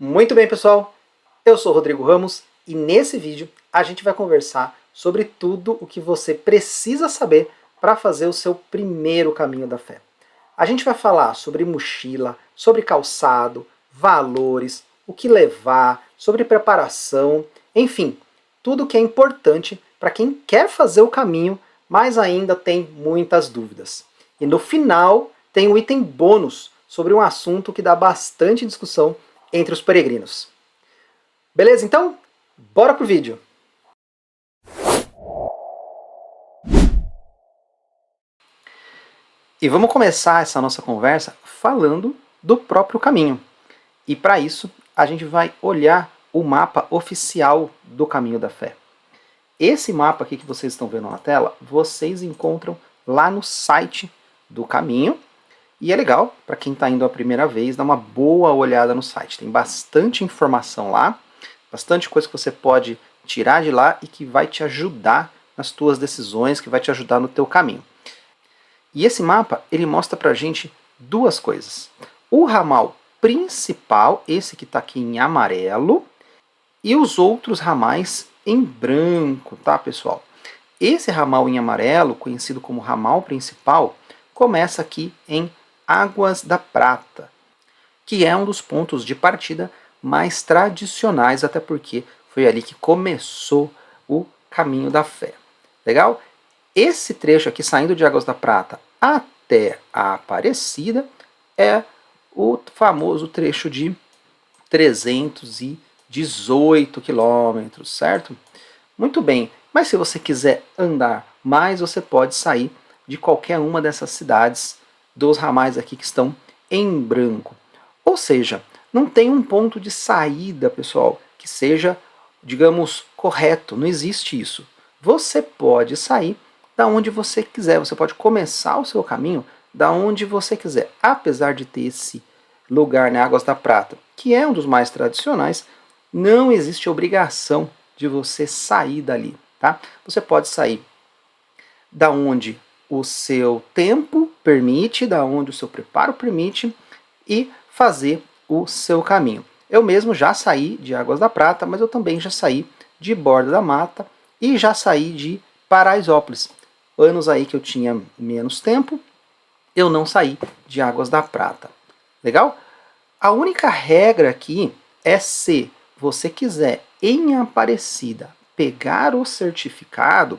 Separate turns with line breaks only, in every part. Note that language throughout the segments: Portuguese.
Muito bem, pessoal, eu sou Rodrigo Ramos e nesse vídeo a gente vai conversar sobre tudo o que você precisa saber para fazer o seu primeiro caminho da fé. A gente vai falar sobre mochila, sobre calçado, valores, o que levar, sobre preparação, enfim, tudo que é importante para quem quer fazer o caminho, mas ainda tem muitas dúvidas. E no final tem um item bônus sobre um assunto que dá bastante discussão entre os peregrinos. Beleza, então? Bora pro vídeo! E vamos começar essa nossa conversa falando do próprio caminho. E para isso, a gente vai olhar o mapa oficial do Caminho da Fé. Esse mapa aqui que vocês estão vendo na tela, vocês encontram lá no site do Caminho. E é legal, para quem está indo a primeira vez, dar uma boa olhada no site. Tem bastante informação lá, bastante coisa que você pode tirar de lá e que vai te ajudar nas tuas decisões, que vai te ajudar no teu caminho. E esse mapa, ele mostra pra gente duas coisas. O ramal principal, esse que está aqui em amarelo, e os outros ramais em branco, tá, pessoal? Esse ramal em amarelo, conhecido como ramal principal, começa aqui em Águas da Prata, que é um dos pontos de partida mais tradicionais, até porque foi ali que começou o Caminho da Fé. Legal? Esse trecho aqui, saindo de Águas da Prata até a Aparecida, é o famoso trecho de 318 quilômetros, certo? Muito bem, mas se você quiser andar mais, você pode sair de qualquer uma dessas cidades dos ramais aqui que estão em branco. Ou seja, não tem um ponto de saída, pessoal, que seja, digamos, correto. Não existe isso. Você pode sair da onde você quiser. Você pode começar o seu caminho da onde você quiser. Apesar de ter esse lugar, né, Águas da Prata, que é um dos mais tradicionais, não existe obrigação de você sair dali, tá? Você pode sair da onde o seu tempo permite, da onde o seu preparo permite e fazer o seu caminho. Eu mesmo já saí de Águas da Prata, mas eu também já saí de Borda da Mata e já saí de Paraisópolis. Anos aí que eu tinha menos tempo, eu não saí de Águas da Prata. Legal? A única regra aqui é se você quiser em Aparecida pegar o certificado,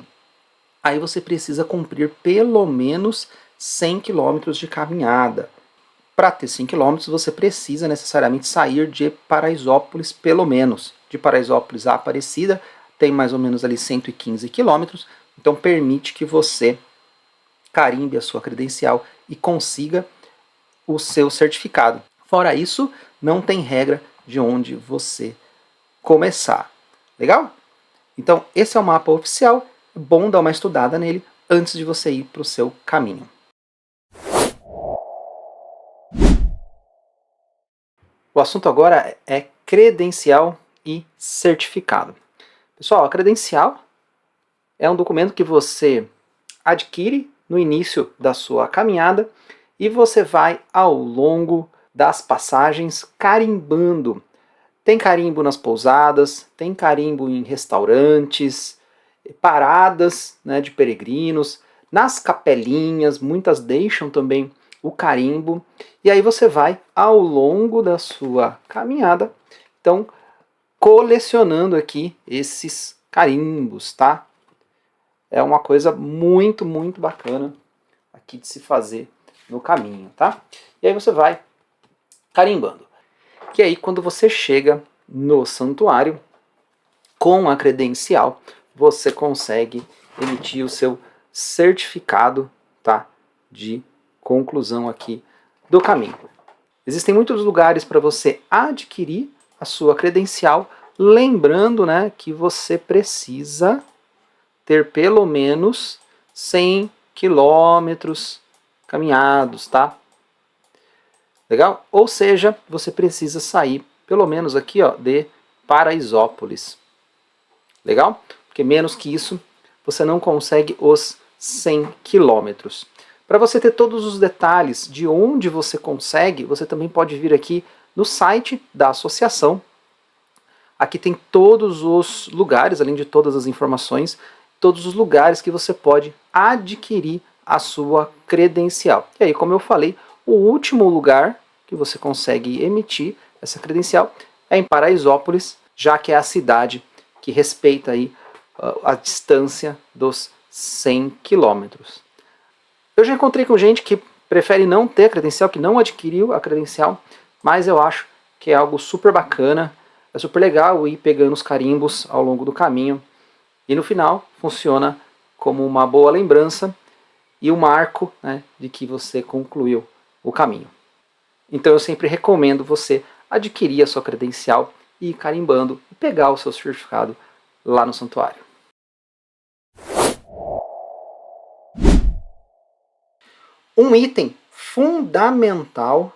aí você precisa cumprir pelo menos 100 km de caminhada. Para ter 100 km, você precisa necessariamente sair de Paraisópolis, pelo menos. De Paraisópolis a Aparecida, tem mais ou menos ali 115 km, então permite que você carimbe a sua credencial e consiga o seu certificado. Fora isso, não tem regra de onde você começar. Legal? Então, esse é o mapa oficial. É bom dar uma estudada nele antes de você ir para o seu caminho. O assunto agora é credencial e certificado. Pessoal, a credencial é um documento que você adquire no início da sua caminhada e você vai ao longo das passagens carimbando. Tem carimbo nas pousadas, tem carimbo em restaurantes, paradas, né, de peregrinos, nas capelinhas, muitas deixam também o carimbo, e aí você vai ao longo da sua caminhada, então, colecionando aqui esses carimbos, tá? É uma coisa muito, muito bacana aqui de se fazer no caminho, tá? E aí você vai carimbando. Que aí quando você chega no santuário, com a credencial, você consegue emitir o seu certificado, tá, de conclusão aqui do caminho. Existem muitos lugares para você adquirir a sua credencial, lembrando, né, que você precisa ter pelo menos 100 quilômetros caminhados, tá? Legal? Ou seja, você precisa sair, pelo menos aqui, ó, de Paraisópolis. Legal? Porque menos que isso, você não consegue os 100 quilômetros. Para você ter todos os detalhes de onde você consegue, você também pode vir aqui No site da associação, aqui tem todos os lugares, além de todas as informações, todos os lugares que você pode adquirir a sua credencial. E aí, como eu falei, o último lugar que você consegue emitir essa credencial é em Paraisópolis, já que é a cidade que respeita aí a distância dos 100 quilômetros. Eu já encontrei com gente que prefere não ter a credencial, que não adquiriu a credencial, mas eu acho que é algo super bacana, é super legal ir pegando os carimbos ao longo do caminho e no final funciona como uma boa lembrança e um marco, né, de que você concluiu o caminho. Então eu sempre recomendo você adquirir a sua credencial e ir carimbando e pegar o seu certificado lá no santuário. Um item fundamental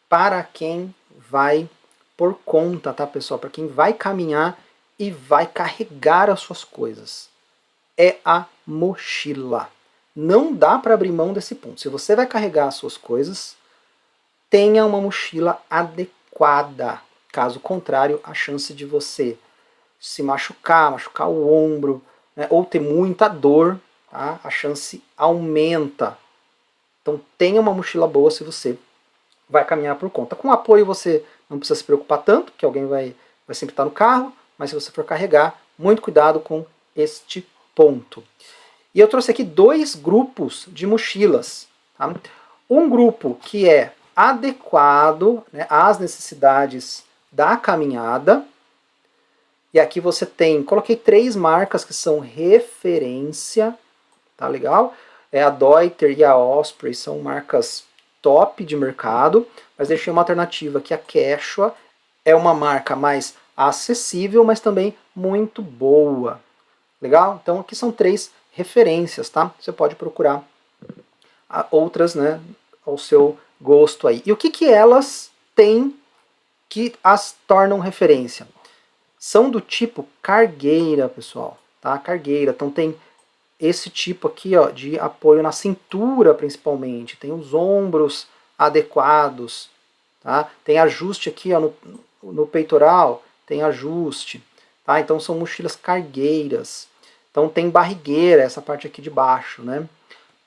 para quem vai por conta, tá, pessoal? Para quem vai caminhar e vai carregar as suas coisas. É a mochila. Não dá para abrir mão desse ponto. Se você vai carregar as suas coisas, tenha uma mochila adequada. Caso contrário, a chance de você se machucar o ombro, né, ou ter muita dor, tá, a chance aumenta. Então tenha uma mochila boa se você vai caminhar por conta. Com apoio você não precisa se preocupar tanto, que alguém vai sempre estar no carro, mas se você for carregar, muito cuidado com este ponto. E eu trouxe aqui 2 grupos de mochilas. Tá? Um grupo que é adequado, né, às necessidades da caminhada. E aqui você tem, coloquei 3 marcas que são referência, tá legal? A Deuter e a Osprey são marcas top de mercado, mas deixei uma alternativa que a Quechua é uma marca mais acessível, mas também muito boa. Legal? Então aqui são 3 referências, tá? Você pode procurar outras, né, ao seu gosto aí. E o que elas têm que as tornam referência? São do tipo cargueira, pessoal, tá? Cargueira. Então tem esse tipo aqui, ó, de apoio na cintura, principalmente. Tem os ombros adequados, tá? Tem ajuste aqui, ó, no peitoral, tem ajuste, tá? Então são mochilas cargueiras. Então tem barrigueira, essa parte aqui de baixo, né?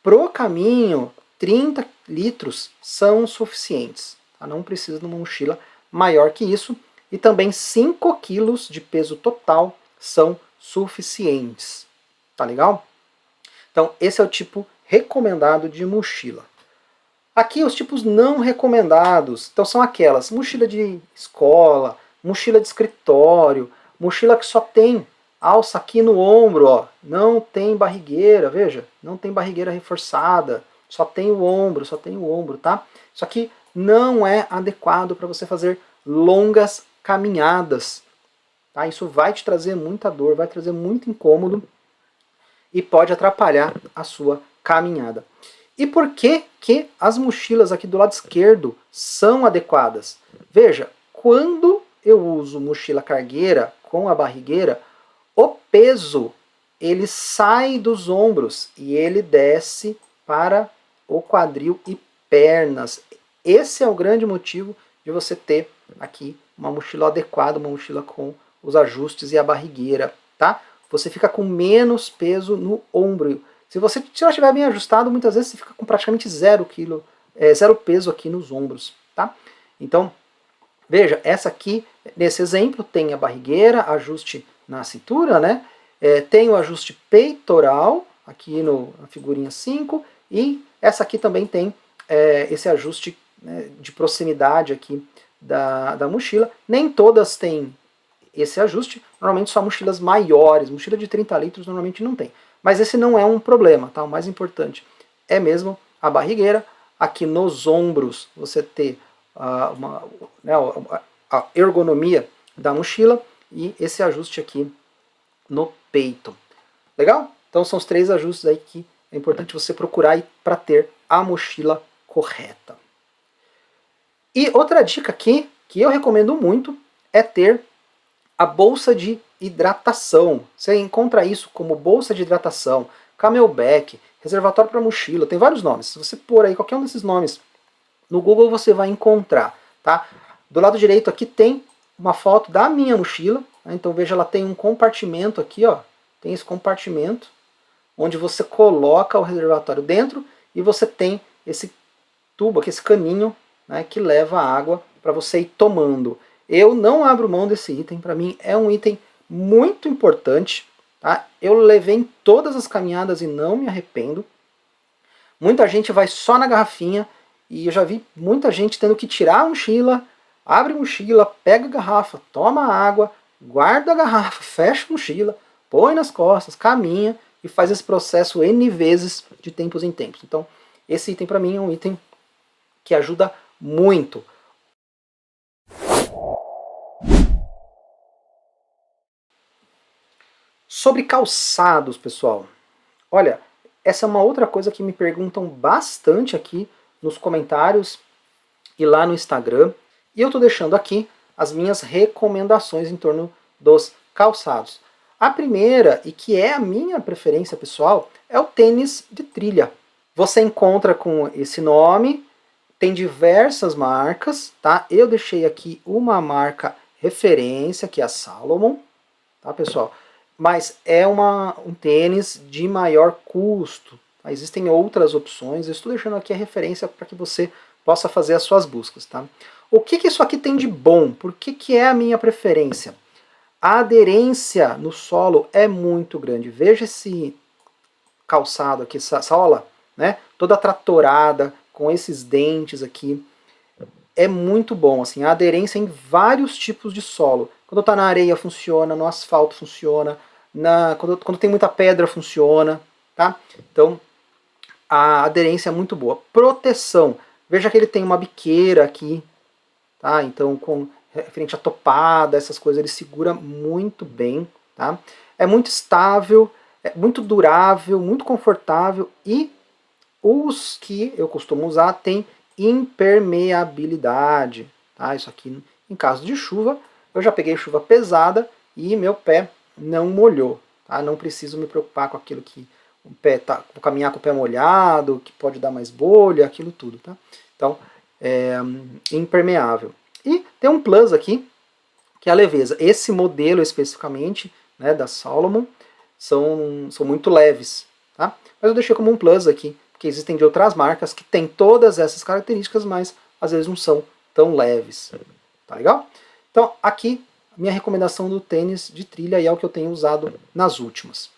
Pro caminho, 30 litros são suficientes, tá? Não precisa de uma mochila maior que isso. E também 5 quilos de peso total são suficientes, tá legal? Então, esse é o tipo recomendado de mochila. Aqui, os tipos não recomendados. Então, são aquelas: mochila de escola, mochila de escritório, mochila que só tem alça aqui no ombro, ó. Não tem barrigueira, veja. Não tem barrigueira reforçada. Só tem o ombro, tá? Isso aqui não é adequado para você fazer longas caminhadas. Tá? Isso vai te trazer muita dor, vai trazer muito incômodo e pode atrapalhar a sua caminhada. E por que as mochilas aqui do lado esquerdo são adequadas? Veja, quando eu uso mochila cargueira com a barrigueira, o peso ele sai dos ombros e ele desce para o quadril e pernas. Esse é o grande motivo de você ter aqui uma mochila adequada, uma mochila com os ajustes e a barrigueira, tá? Você fica com menos peso no ombro. Se você não estiver bem ajustado, muitas vezes você fica com praticamente zero peso aqui nos ombros, tá? Então, veja, essa aqui, nesse exemplo, tem a barrigueira, ajuste na cintura, né? Tem o ajuste peitoral, aqui na figurinha 5, e essa aqui também tem esse ajuste, né, de proximidade aqui da mochila. Nem todas têm esse ajuste, normalmente só mochilas maiores, mochila de 30 litros normalmente não tem. Mas esse não é um problema, tá? O mais importante é mesmo a barrigueira. Aqui nos ombros você ter a ergonomia da mochila e esse ajuste aqui no peito. Legal? Então são os 3 ajustes aí que é importante você procurar para ter a mochila correta. E outra dica aqui, que eu recomendo muito, é ter a bolsa de hidratação. Você encontra isso como bolsa de hidratação, camelback, reservatório para mochila, tem vários nomes. Se você pôr aí qualquer um desses nomes no Google, você vai encontrar, tá? Do lado direito aqui tem uma foto da minha mochila, né? Então veja, ela tem um compartimento aqui, ó, tem esse compartimento, onde você coloca o reservatório dentro e você tem esse tubo aqui, esse caninho, né, que leva a água para você ir tomando. Eu não abro mão desse item, para mim é um item muito importante. Tá? Eu levei em todas as caminhadas e não me arrependo. Muita gente vai só na garrafinha e eu já vi muita gente tendo que tirar a mochila, abre a mochila, pega a garrafa, toma a água, guarda a garrafa, fecha a mochila, põe nas costas, caminha e faz esse processo N vezes de tempos em tempos. Então, esse item para mim é um item que ajuda muito. Sobre calçados, pessoal. Olha, essa é uma outra coisa que me perguntam bastante aqui nos comentários e lá no Instagram. E eu estou deixando aqui as minhas recomendações em torno dos calçados. A primeira, e que é a minha preferência pessoal, é o tênis de trilha. Você encontra com esse nome, tem diversas marcas, tá? Eu deixei aqui uma marca referência, que é a Salomon, tá, pessoal? Mas é um tênis de maior custo. Tá? Existem outras opções, eu estou deixando aqui a referência para que você possa fazer as suas buscas, tá? O que isso aqui tem de bom? Por que é a minha preferência? A aderência no solo é muito grande. Veja esse calçado aqui, essa sola, né? Toda tratorada, com esses dentes aqui. É muito bom, assim, a aderência em vários tipos de solo. Quando está na areia funciona, no asfalto funciona, quando tem muita pedra funciona, tá? Então, a aderência é muito boa. Proteção. Veja que ele tem uma biqueira aqui, tá? Então, com referente à topada, essas coisas, ele segura muito bem, tá? É muito estável, é muito durável, muito confortável e os que eu costumo usar tem impermeabilidade, tá? Isso aqui, em caso de chuva, eu já peguei chuva pesada e meu pé não molhou, tá? Não preciso me preocupar com aquilo que o pé tá, vou caminhar com o pé molhado, que pode dar mais bolha, aquilo tudo, tá? Então, é impermeável. E tem um plus aqui, que é a leveza. Esse modelo especificamente, né, da Salomon, são muito leves, tá? Mas eu deixei como um plus aqui, porque existem de outras marcas que têm todas essas características, mas às vezes não são tão leves. Tá legal? Então, aqui, minha recomendação do tênis de trilha, e é o que eu tenho usado nas últimas.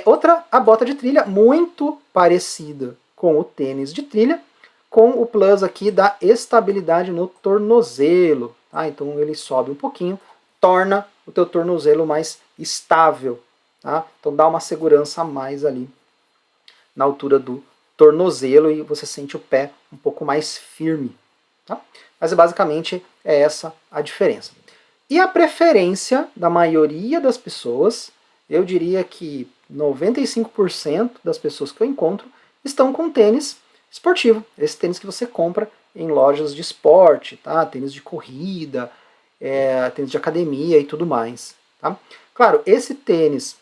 Outra, a bota de trilha, muito parecida com o tênis de trilha, com o plus aqui da estabilidade no tornozelo. Tá? Então ele sobe um pouquinho, torna o teu tornozelo mais estável. Tá? Então dá uma segurança a mais ali na altura do tornozelo e você sente o pé um pouco mais firme. Tá? Mas basicamente é essa a diferença. E a preferência da maioria das pessoas, eu diria que 95% das pessoas que eu encontro estão com tênis esportivo. Esse tênis que você compra em lojas de esporte, tá? Tênis de corrida, tênis de academia e tudo mais. Tá? Claro, esse tênis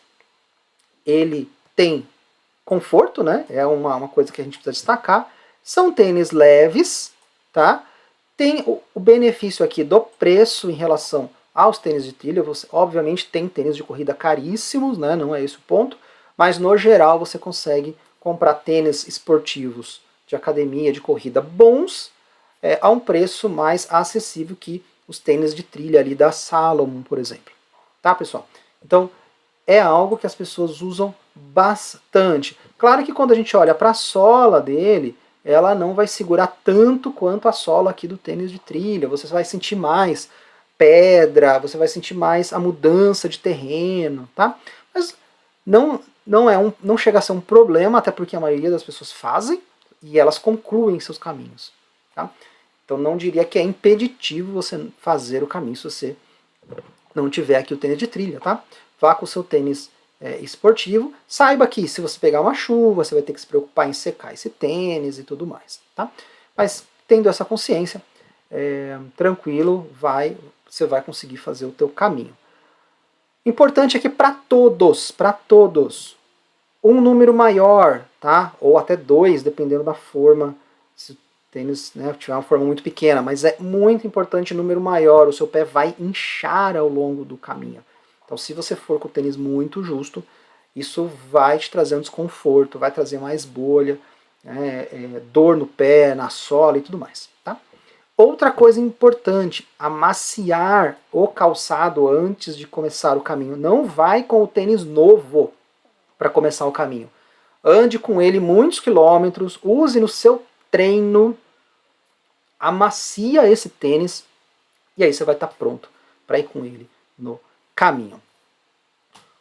ele tem conforto, né? É uma coisa que a gente precisa destacar. São tênis leves, tá? Tem o benefício aqui do preço em relação aos tênis de trilha. Você, obviamente tem tênis de corrida caríssimos, né? Não é esse o ponto, mas no geral você consegue comprar tênis esportivos de academia, de corrida bons, a um preço mais acessível que os tênis de trilha ali da Salomon, por exemplo. Tá, pessoal? Então, é algo que as pessoas usam bastante. Claro que quando a gente olha para a sola dele, ela não vai segurar tanto quanto a sola aqui do tênis de trilha. Você vai sentir mais pedra, você vai sentir mais a mudança de terreno, tá? Mas não chega a ser um problema, até porque a maioria das pessoas fazem e elas concluem seus caminhos, tá? Então não diria que é impeditivo você fazer o caminho se você não tiver aqui o tênis de trilha, tá? Vá com o seu tênis esportivo. Saiba que se você pegar uma chuva, você vai ter que se preocupar em secar esse tênis e tudo mais, tá? Mas tendo essa consciência, tranquilo, você vai conseguir fazer o teu caminho. Importante é que para todos, um número maior, tá? Ou até 2, dependendo da forma, se o tênis, né, tiver uma forma muito pequena, mas é muito importante número maior, o seu pé vai inchar ao longo do caminho. Então se você for com o tênis muito justo, isso vai te trazer um desconforto, vai trazer mais bolha, né, dor no pé, na sola e tudo mais. Tá? Outra coisa importante, amaciar o calçado antes de começar o caminho. Não vai com o tênis novo para começar o caminho. Ande com ele muitos quilômetros, use no seu treino, amacia esse tênis e aí você vai estar pronto para ir com ele no caminho.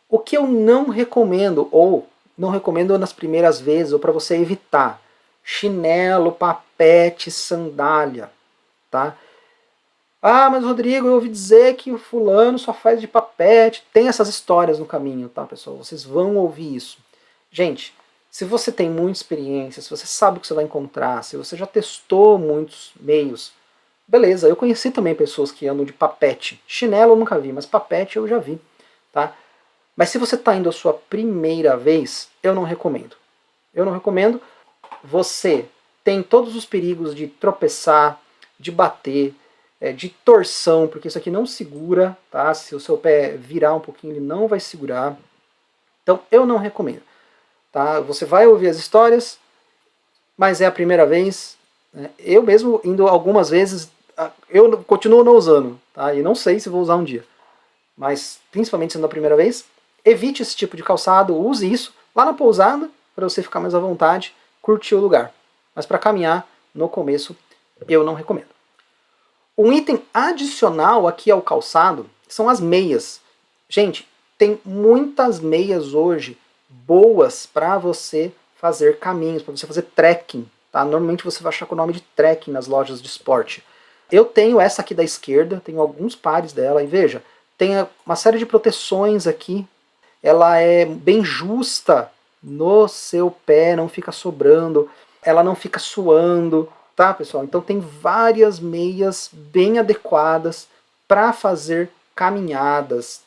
O que eu não recomendo, ou não recomendo nas primeiras vezes, ou para você evitar, chinelo, papete, sandália, tá? Ah, mas Rodrigo, eu ouvi dizer que o fulano só faz de papete. Tem essas histórias no caminho, tá, pessoal? Vocês vão ouvir isso. Gente, se você tem muita experiência, se você sabe o que você vai encontrar, se você já testou muitos meios, beleza, eu conheci também pessoas que andam de papete. Chinelo eu nunca vi, mas papete eu já vi, tá? Mas se você está indo a sua primeira vez, eu não recomendo. Eu não recomendo. Você tem todos os perigos de tropeçar, de bater, de torção, porque isso aqui não segura, tá? Se o seu pé virar um pouquinho, ele não vai segurar. Então eu não recomendo. Tá? Você vai ouvir as histórias, mas é a primeira vez. Né? Eu mesmo indo algumas vezes, eu continuo não usando, tá? E não sei se vou usar um dia. Mas principalmente sendo a primeira vez, evite esse tipo de calçado, use isso lá na pousada para você ficar mais à vontade, curtir o lugar. Mas para caminhar, no começo, eu não recomendo. Um item adicional aqui ao calçado são as meias. Gente, tem muitas meias hoje boas para você fazer caminhos, para você fazer trekking. Tá? Normalmente você vai achar com o nome de trekking nas lojas de esporte. Eu tenho essa aqui da esquerda, tenho alguns pares dela, e veja, tem uma série de proteções aqui. Ela é bem justa no seu pé, não fica sobrando, ela não fica suando, tá, pessoal? Então tem várias meias bem adequadas para fazer caminhadas.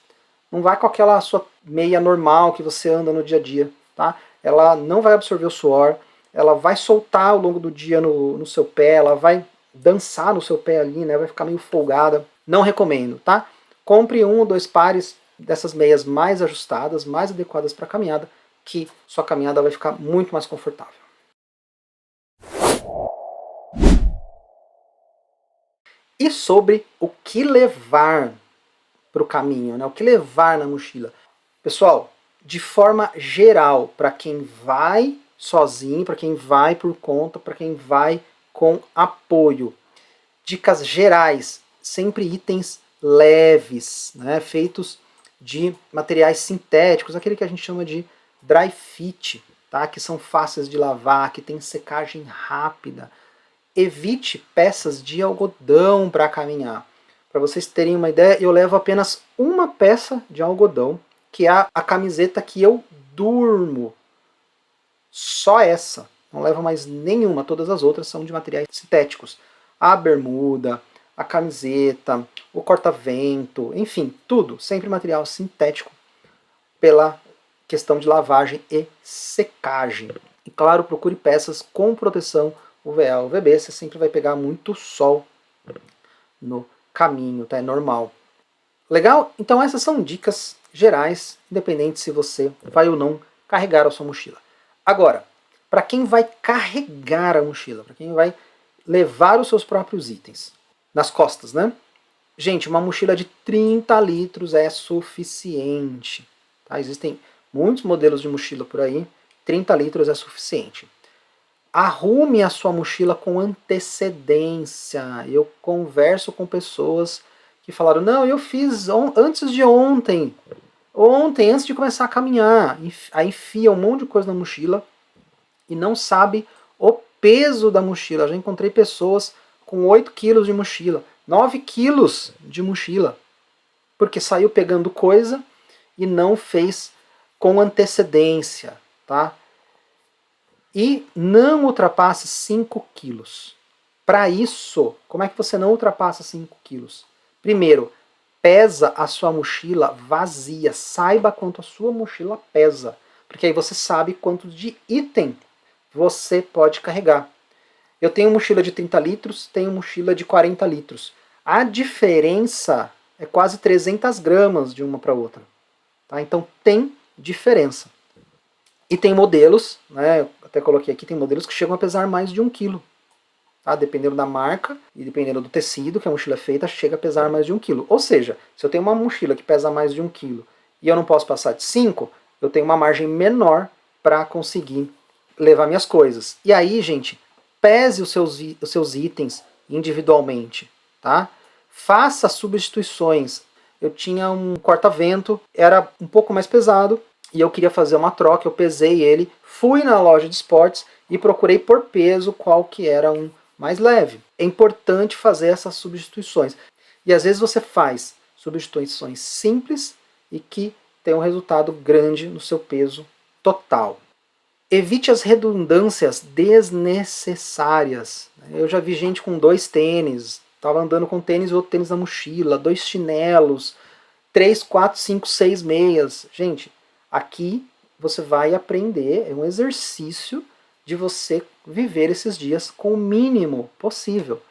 Não vai com aquela sua meia normal que você anda no dia a dia, tá? Ela não vai absorver o suor, ela vai soltar ao longo do dia no seu pé, ela vai dançar no seu pé ali, né? Vai ficar meio folgada. Não recomendo, tá? Compre um ou dois pares dessas meias mais ajustadas, mais adequadas para a caminhada, que sua caminhada vai ficar muito mais confortável. E sobre o que levar para o caminho, né? O que levar na mochila. Pessoal, de forma geral, para quem vai sozinho, para quem vai por conta, para quem vai com apoio. Dicas gerais, sempre itens leves, né? Feitos de materiais sintéticos, aquele que a gente chama de dry fit, tá? Que são fáceis de lavar, que tem secagem rápida. Evite peças de algodão para caminhar. Para vocês terem uma ideia, eu levo apenas uma peça de algodão, que é a camiseta que eu durmo. Só essa. Não levo mais nenhuma, todas as outras são de materiais sintéticos. A bermuda, a camiseta, o corta-vento, enfim, tudo sempre material sintético pela questão de lavagem e secagem. E claro, procure peças com proteção UVA, UVB, você sempre vai pegar muito sol no caminho, tá? É normal. Legal? Então essas são dicas gerais, independente se você vai ou não carregar a sua mochila. Agora, para quem vai carregar a mochila, para quem vai levar os seus próprios itens nas costas, né? Gente, uma mochila de 30 litros é suficiente. Tá? Existem muitos modelos de mochila por aí, 30 litros é suficiente. Arrume a sua mochila com antecedência. Eu converso com pessoas que falaram, não, eu fiz antes de ontem. Ontem, antes de começar a caminhar. Aí enfia um monte de coisa na mochila e não sabe o peso da mochila. Já encontrei pessoas com 8 quilos de mochila, 9 quilos de mochila, porque saiu pegando coisa e não fez com antecedência, tá? E não ultrapasse 5 quilos. Para isso, como é que você não ultrapassa 5 quilos? Primeiro, pesa a sua mochila vazia. Saiba quanto a sua mochila pesa. Porque aí você sabe quanto de item você pode carregar. Eu tenho mochila de 30 litros, tenho mochila de 40 litros. A diferença é quase 300 gramas de uma para outra. Tá? Então tem diferença. E tem modelos, né, até coloquei aqui, tem modelos que chegam a pesar mais de 1 quilo. Tá? Dependendo da marca e dependendo do tecido que a mochila é feita, chega a pesar mais de 1 quilo. Ou seja, se eu tenho uma mochila que pesa mais de 1 quilo e eu não posso passar de 5, eu tenho uma margem menor para conseguir levar minhas coisas. E aí, gente, pese os seus itens individualmente, tá? Faça substituições. Eu tinha um corta-vento, era um pouco mais pesado, e eu queria fazer uma troca, eu pesei ele, fui na loja de esportes e procurei por peso qual que era um mais leve. É importante fazer essas substituições. E às vezes você faz substituições simples e que tem um resultado grande no seu peso total. Evite as redundâncias desnecessárias. Eu já vi gente com 2 tênis, estava andando com tênis e outro tênis na mochila, 2 chinelos, 3, 4, 5, 6 meias. Gente, aqui você vai aprender, é um exercício de você viver esses dias com o mínimo possível.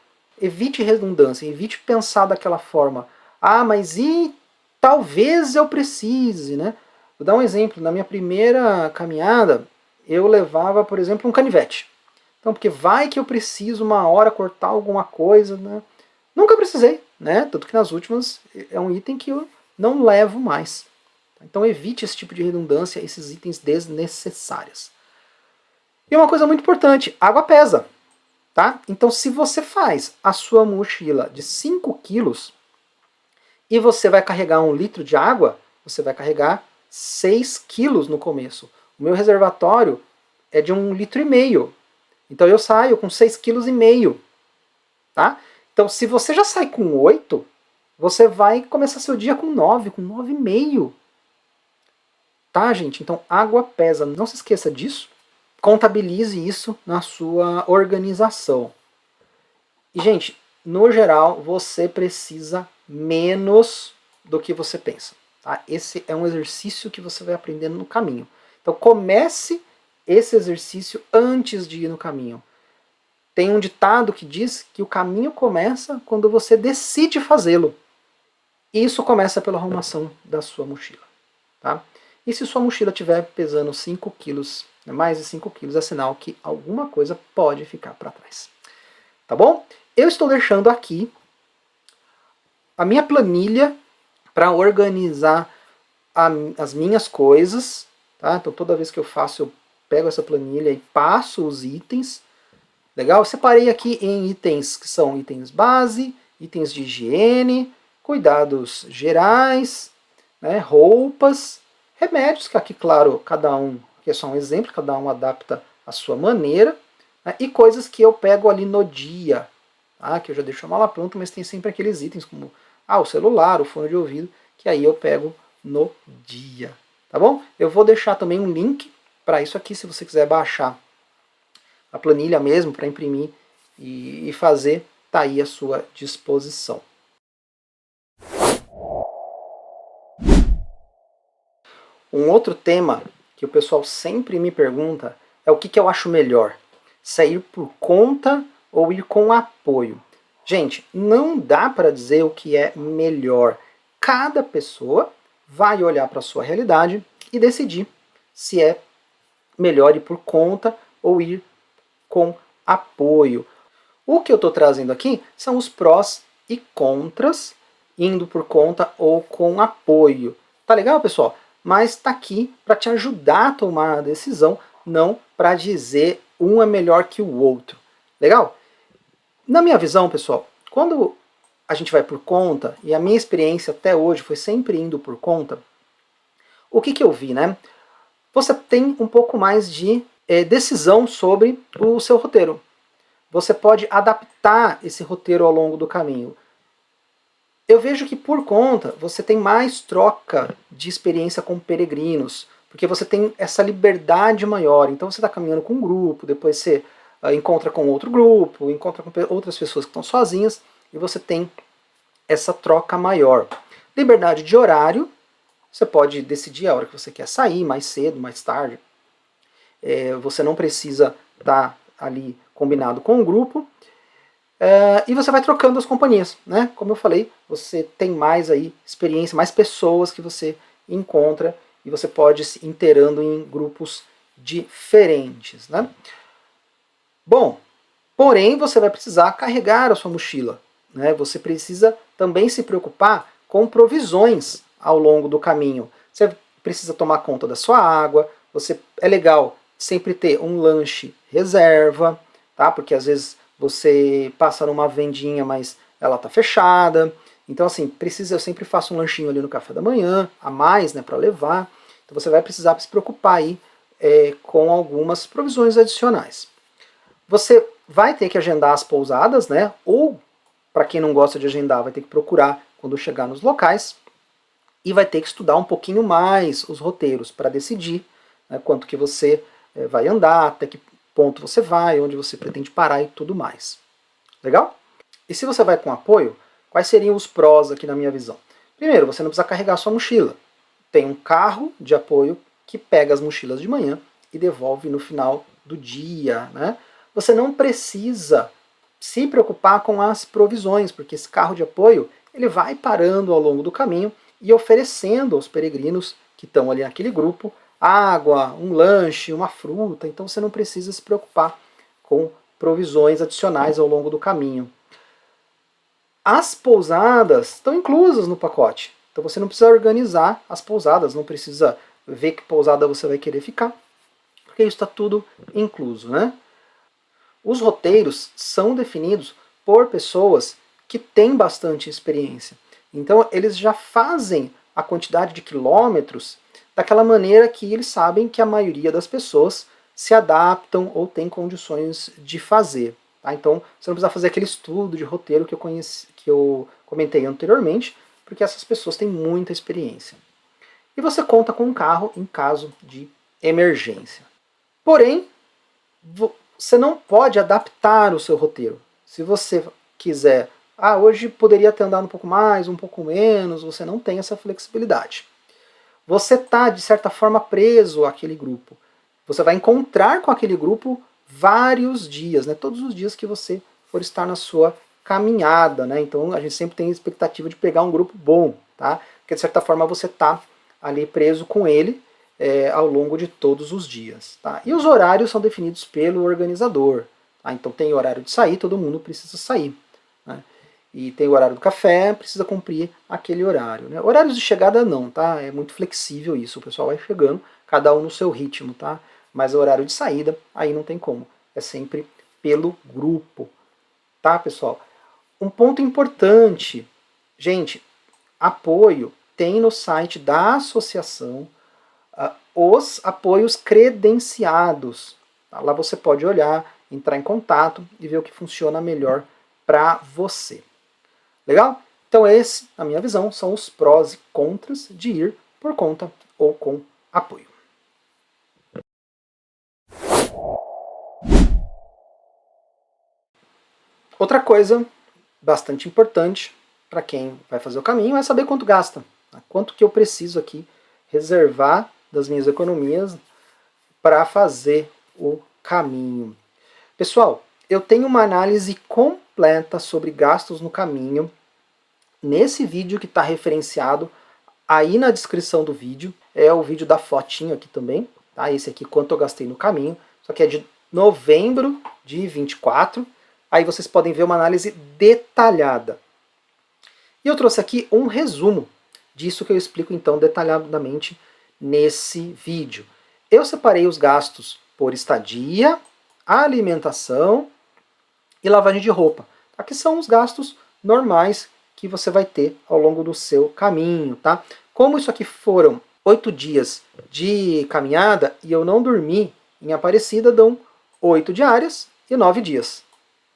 Evite redundância, evite pensar daquela forma. Ah, mas e talvez eu precise, né? Vou dar um exemplo. Na minha primeira caminhada, eu levava, por exemplo, um canivete. Então, porque vai que eu preciso uma hora cortar alguma coisa, né? Nunca precisei, né? Tanto que nas últimas é um item que eu não levo mais. Então evite esse tipo de redundância, esses itens desnecessários. E uma coisa muito importante, água pesa. Tá? Então se você faz a sua mochila de 5 quilos e você vai carregar 1 litro de água, você vai carregar 6 quilos no começo. O meu reservatório é de 1,5 litro. Então eu saio com 6,5 kg. Tá? Então se você já sai com 8, você vai começar seu dia com 9, com 9,5. Tá, gente? Então água pesa. Não se esqueça disso. Contabilize isso na sua organização. E, gente, no geral, você precisa menos do que você pensa. Tá? Esse é um exercício que você vai aprendendo no caminho. Então comece esse exercício antes de ir no caminho. Tem um ditado que diz que o caminho começa quando você decide fazê-lo. E isso começa pela arrumação da sua mochila. Tá? E se sua mochila estiver pesando 5 quilos, mais de 5 quilos, é sinal que alguma coisa pode ficar para trás. Tá bom? Eu estou deixando aqui a minha planilha para organizar as minhas coisas. Tá? Então toda vez que eu faço, eu pego essa planilha e passo os itens. Legal? Eu separei aqui em itens que são itens base, itens de higiene, cuidados gerais, né, roupas, remédios, que aqui, claro, cada um, que é só um exemplo, cada um adapta a sua maneira, né, e coisas que eu pego ali no dia, tá, que eu já deixo a mala pronta, mas tem sempre aqueles itens como o celular, o fone de ouvido, que aí eu pego no dia. Tá bom? Eu vou deixar também um link para isso aqui, se você quiser baixar a planilha mesmo, para imprimir e fazer, tá aí à sua disposição. Um outro tema que o pessoal sempre me pergunta é o que eu acho melhor, sair por conta ou ir com apoio. Gente, não dá para dizer o que é melhor. Cada pessoa vai olhar para a sua realidade e decidir se é melhor ir por conta ou ir com apoio. O que eu estou trazendo aqui são os prós e contras indo por conta ou com apoio. Tá legal, pessoal? Mas está aqui para te ajudar a tomar a decisão, não para dizer um é melhor que o outro. Legal? Na minha visão, pessoal, quando a gente vai por conta, e a minha experiência até hoje foi sempre indo por conta, o que eu vi, né? Você tem um pouco mais de decisão sobre o seu roteiro. Você pode adaptar esse roteiro ao longo do caminho. Eu vejo que por conta você tem mais troca de experiência com peregrinos, porque você tem essa liberdade maior. Então você está caminhando com um grupo, depois você encontra com outro grupo, encontra com outras pessoas que estão sozinhas, e você tem essa troca maior. Liberdade de horário, você pode decidir a hora que você quer sair, mais cedo, mais tarde. Você não precisa estar ali combinado com o grupo, e você vai trocando as companhias, né? Como eu falei, você tem mais aí experiência, mais pessoas que você encontra e você pode se inteirando em grupos diferentes, né? Bom, porém você vai precisar carregar a sua mochila, né? Você precisa também se preocupar com provisões ao longo do caminho. Você precisa tomar conta da sua água, é legal sempre ter um lanche reserva, tá? Porque às vezes você passa numa vendinha, mas ela tá fechada. Então assim, eu sempre faço um lanchinho ali no café da manhã, a mais, né, para levar. Então você vai precisar se preocupar aí com algumas provisões adicionais. Você vai ter que agendar as pousadas, né? Ou, para quem não gosta de agendar, vai ter que procurar quando chegar nos locais. E vai ter que estudar um pouquinho mais os roteiros para decidir, né, quanto que você vai andar, até que ponto você vai, onde você pretende parar e tudo mais. Legal? E se você vai com apoio, quais seriam os prós aqui na minha visão? Primeiro, você não precisa carregar a sua mochila. Tem um carro de apoio que pega as mochilas de manhã e devolve no final do dia, né? Você não precisa se preocupar com as provisões, porque esse carro de apoio ele vai parando ao longo do caminho e oferecendo aos peregrinos que estão ali naquele grupo água, um lanche, uma fruta. Então você não precisa se preocupar com provisões adicionais ao longo do caminho. As pousadas estão inclusas no pacote. Então você não precisa organizar as pousadas, não precisa ver que pousada você vai querer ficar, porque isso está tudo incluso, né? Os roteiros são definidos por pessoas que têm bastante experiência. Então eles já fazem a quantidade de quilômetros daquela maneira que eles sabem que a maioria das pessoas se adaptam ou tem condições de fazer. Tá? Então você não precisa fazer aquele estudo de roteiro que eu comentei anteriormente, porque essas pessoas têm muita experiência. E você conta com um carro em caso de emergência. Porém, você não pode adaptar o seu roteiro. Se você quiser, hoje poderia ter andado um pouco mais, um pouco menos, você não tem essa flexibilidade. Você está, de certa forma, preso àquele grupo. Você vai encontrar com aquele grupo vários dias, né? Todos os dias que você for estar na sua caminhada, né? Então a gente sempre tem a expectativa de pegar um grupo bom, tá? Porque de certa forma você está ali preso com ele ao longo de todos os dias. Tá? E os horários são definidos pelo organizador. Tá? Então tem horário de sair, todo mundo precisa sair. Né? E tem o horário do café, precisa cumprir aquele horário. Né? Horários de chegada não, tá? É muito flexível isso, o pessoal vai chegando, cada um no seu ritmo, tá? Mas o horário de saída, aí não tem como. É sempre pelo grupo. Tá, pessoal? Um ponto importante, gente, apoio tem no site da associação os apoios credenciados. Tá? Lá você pode olhar, entrar em contato e ver o que funciona melhor para você. Legal? Então esse, na minha visão, são os prós e contras de ir por conta ou com apoio. Outra coisa bastante importante para quem vai fazer o caminho é saber quanto gasta. Tá? Quanto que eu preciso aqui reservar das minhas economias para fazer o caminho. Pessoal, eu tenho uma análise completa sobre gastos no caminho nesse vídeo que está referenciado aí na descrição do vídeo. É o vídeo da fotinho aqui também, tá? Esse aqui, quanto eu gastei no caminho. Só que é de novembro de 24. Aí vocês podem ver uma análise detalhada. E eu trouxe aqui um resumo disso que eu explico então detalhadamente nesse vídeo. Eu separei os gastos por estadia, alimentação e lavagem de roupa. Aqui são os gastos normais que você vai ter ao longo do seu caminho, tá? Como isso aqui foram 8 dias de caminhada e eu não dormi em Aparecida, dão 8 diárias e 9 dias,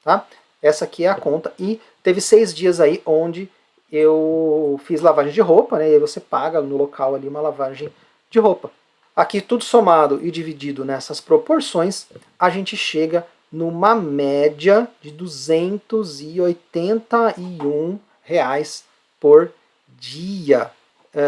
tá? Essa aqui é a conta. E teve 6 dias aí onde eu fiz lavagem de roupa, né? E aí você paga no local ali uma lavagem de roupa. Aqui tudo somado e dividido nessas proporções, a gente chega numa média de R$ 281 por dia.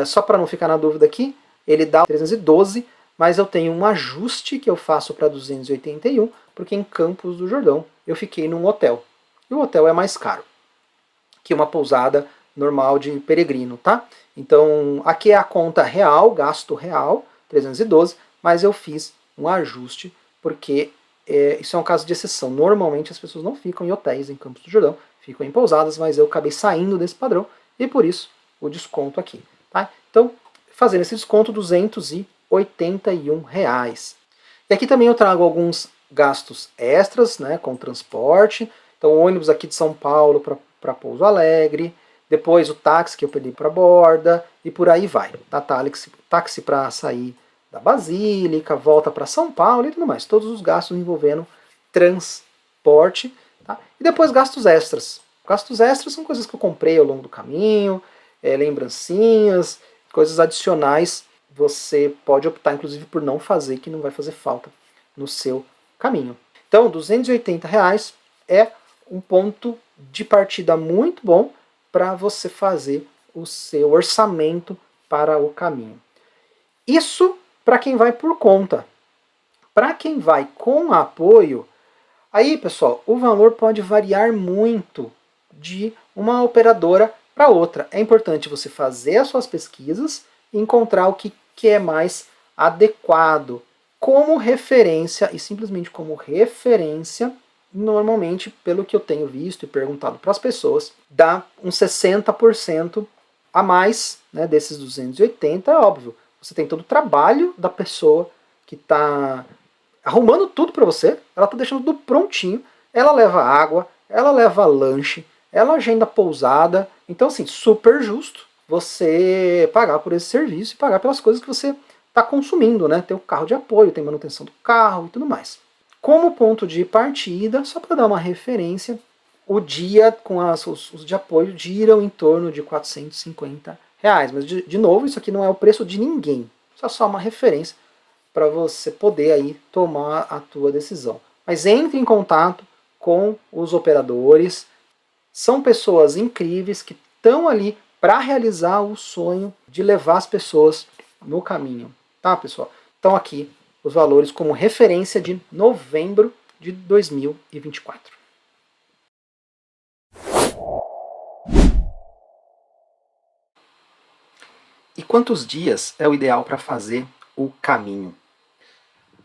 Só para não ficar na dúvida aqui, ele dá 312 mas eu tenho um ajuste que eu faço para 281, porque em Campos do Jordão eu fiquei num hotel. E o hotel é mais caro que uma pousada normal de peregrino, tá? Então, aqui é a conta real, gasto real, 312, mas eu fiz um ajuste porque isso é um caso de exceção. Normalmente as pessoas não ficam em hotéis em Campos do Jordão, ficam em pousadas, mas eu acabei saindo desse padrão e por isso o desconto aqui, tá? Então, fazendo esse desconto, R$281. E aqui também eu trago alguns gastos extras, né, com transporte. Então, ônibus aqui de São Paulo para Pouso Alegre, depois o táxi que eu pedi para Borda e por aí vai. Tá? Táxi para sair da Basílica, volta para São Paulo e tudo mais. Todos os gastos envolvendo transporte. Tá? E depois gastos extras. Gastos extras são coisas que eu comprei ao longo do caminho, lembrancinhas, coisas adicionais. Você pode optar, inclusive, por não fazer, que não vai fazer falta no seu caminho. Então, R$280 é um ponto de partida muito bom para você fazer o seu orçamento para o caminho. Isso para quem vai por conta. Para quem vai com apoio, aí, pessoal, o valor pode variar muito de uma operadora para outra. É importante você fazer as suas pesquisas e encontrar o que é mais adequado. Como referência, e simplesmente como referência, normalmente, pelo que eu tenho visto e perguntado para as pessoas, dá uns 60% a mais, né, desses 280, é óbvio. Você tem todo o trabalho da pessoa que está arrumando tudo para você, ela está deixando tudo prontinho, ela leva água, ela leva lanche, ela agenda pousada, então assim, super justo você pagar por esse serviço e pagar pelas coisas que você está consumindo, né? Tem o carro de apoio, tem manutenção do carro e tudo mais. Como ponto de partida, só para dar uma referência, o dia com os de apoio giram em torno de R$450. Mas, de novo, isso aqui não é o preço de ninguém. Isso é só uma referência para você poder aí tomar a tua decisão. Mas entre em contato com os operadores. São pessoas incríveis que estão ali para realizar o sonho de levar as pessoas no caminho. Tá, pessoal? Então aqui os valores como referência de novembro de 2024. E quantos dias é o ideal para fazer o caminho?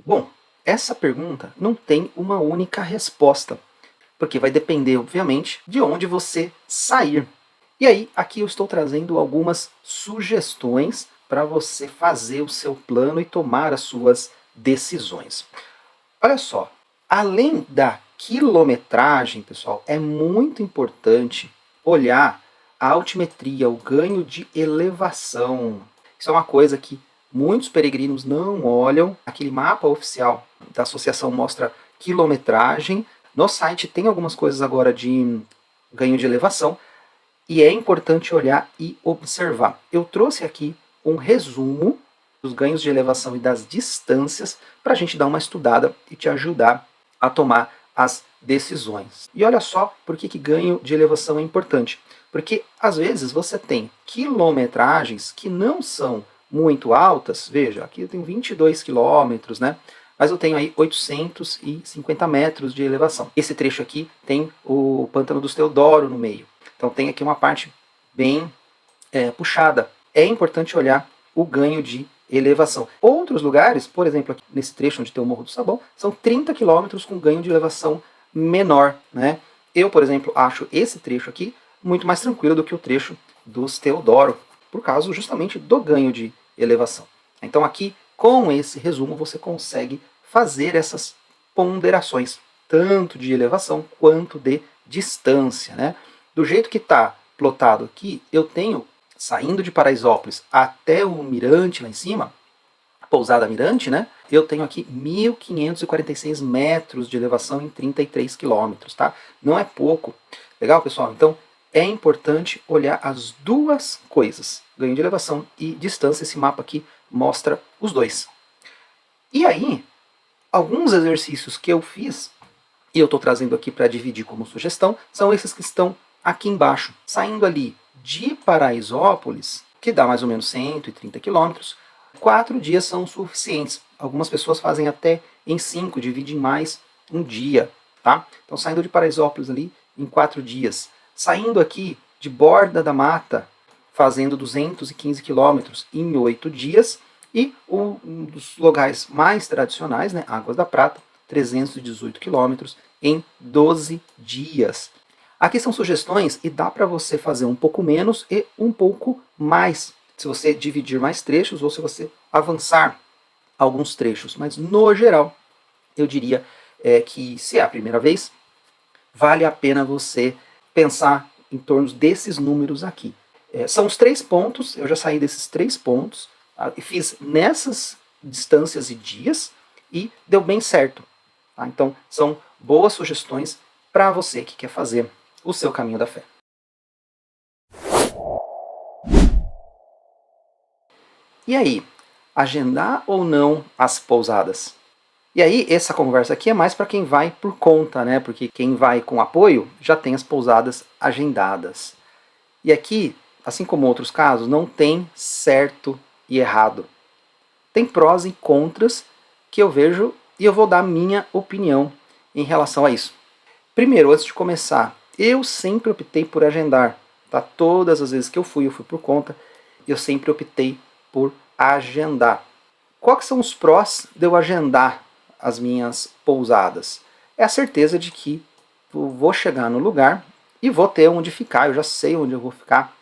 Bom, essa pergunta não tem uma única resposta, porque vai depender, obviamente, de onde você sair. E aí, aqui eu estou trazendo algumas sugestões para você fazer o seu plano e tomar as suas decisões. Olha só, além da quilometragem, pessoal, é muito importante olhar a altimetria, o ganho de elevação. Isso é uma coisa que muitos peregrinos não olham. Aquele mapa oficial da associação mostra quilometragem. No site tem algumas coisas agora de ganho de elevação e é importante olhar e observar. Eu trouxe aqui um resumo dos ganhos de elevação e das distâncias para a gente dar uma estudada e te ajudar a tomar as decisões. E olha só por que ganho de elevação é importante. Porque às vezes você tem quilometragens que não são muito altas. Veja, aqui eu tenho 22 quilômetros, né? Mas eu tenho aí 850 metros de elevação. Esse trecho aqui tem o Pântano dos Teodoro no meio. Então tem aqui uma parte bem puxada. É importante olhar o ganho de elevação. Outros lugares, por exemplo, aqui nesse trecho onde tem o Morro do Sabão, são 30 quilômetros com ganho de elevação menor, né? Eu, por exemplo, acho esse trecho aqui muito mais tranquilo do que o trecho dos Teodoro, por causa justamente do ganho de elevação. Então aqui, com esse resumo, você consegue fazer essas ponderações, tanto de elevação quanto de distância, né? Do jeito que está plotado aqui, eu tenho, saindo de Paraisópolis até o Mirante lá em cima, Pousada Mirante, né? Eu tenho aqui 1.546 metros de elevação em 33 quilômetros, tá? Não é pouco. Legal, pessoal? Então, é importante olhar as duas coisas, ganho de elevação e distância. Esse mapa aqui mostra os dois. E aí, alguns exercícios que eu fiz, e eu estou trazendo aqui para dividir como sugestão, são esses que estão aqui embaixo. Saindo ali de Paraisópolis, que dá mais ou menos 130 quilômetros, 4 dias são suficientes. Algumas pessoas fazem até em 5, dividem mais um dia, tá? Então, saindo de Paraisópolis ali em 4 dias. Saindo aqui de Borda da Mata, fazendo 215 quilômetros em 8 dias. E um dos locais mais tradicionais, né, Águas da Prata, 318 quilômetros em 12 dias. Aqui são sugestões e dá para você fazer um pouco menos e um pouco mais, se você dividir mais trechos ou se você avançar alguns trechos. Mas, no geral, eu diria que, se é a primeira vez, vale a pena você pensar em torno desses números aqui. São os 3 pontos, eu já saí desses 3 pontos, e fiz nessas distâncias e dias, e deu bem certo. Tá? Então, são boas sugestões para você que quer fazer o seu caminho da fé. E aí, agendar ou não as pousadas? E aí, essa conversa aqui é mais para quem vai por conta, né? Porque quem vai com apoio já tem as pousadas agendadas. E aqui, assim como outros casos, não tem certo e errado. Tem prós e contras que eu vejo e eu vou dar minha opinião em relação a isso. Primeiro, antes de começar, eu sempre optei por agendar. Tá? Todas as vezes que eu fui por conta, eu sempre optei por agendar. Quais são os prós de eu agendar as minhas pousadas? É a certeza de que eu vou chegar no lugar e vou ter onde ficar, eu já sei onde eu vou ficar.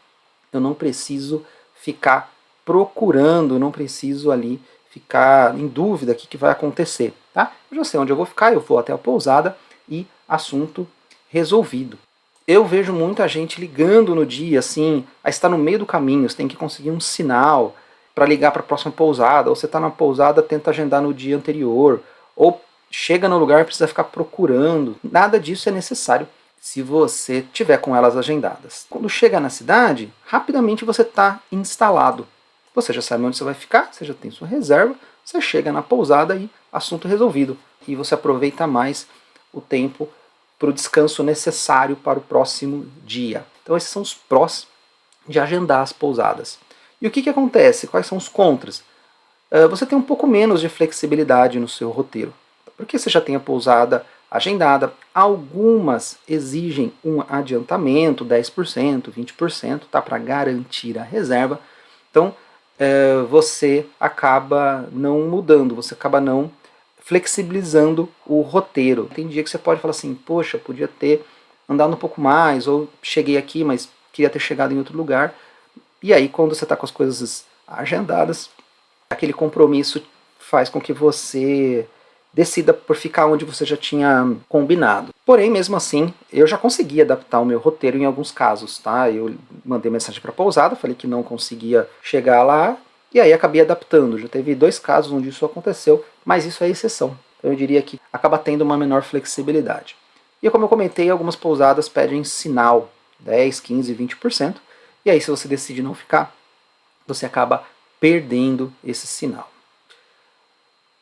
Eu não preciso ficar procurando, não preciso ali ficar em dúvida o que vai acontecer. Tá? Eu já sei onde eu vou ficar, eu vou até a pousada e assunto resolvido. Eu vejo muita gente ligando no dia, assim, aí está no meio do caminho, você tem que conseguir um sinal para ligar para a próxima pousada, ou você está na pousada, tenta agendar no dia anterior, ou chega no lugar e precisa ficar procurando. Nada disso é necessário se você tiver com elas agendadas. Quando chega na cidade, rapidamente você está instalado. Você já sabe onde você vai ficar, você já tem sua reserva, você chega na pousada e assunto resolvido. E você aproveita mais o tempo para o descanso necessário para o próximo dia. Então esses são os prós de agendar as pousadas. E o que acontece? Quais são os contras? Você tem um pouco menos de flexibilidade no seu roteiro, porque você já tem a pousada agendada. Algumas exigem um adiantamento, 10%, 20%, tá, para garantir a reserva. Então você acaba não mudando, você acaba não flexibilizando o roteiro. Tem dia que você pode falar assim, poxa, podia ter andado um pouco mais, ou cheguei aqui, mas queria ter chegado em outro lugar. E aí, quando você está com as coisas agendadas, aquele compromisso faz com que você decida por ficar onde você já tinha combinado. Porém, mesmo assim, eu já consegui adaptar o meu roteiro em alguns casos, tá? Eu mandei mensagem para a pousada, falei que não conseguia chegar lá, e aí acabei adaptando. Já teve 2 casos onde isso aconteceu, mas isso é exceção. Então eu diria que acaba tendo uma menor flexibilidade. E como eu comentei, algumas pousadas pedem sinal, 10, 15, 20%, e aí se você decide não ficar, você acaba perdendo esse sinal.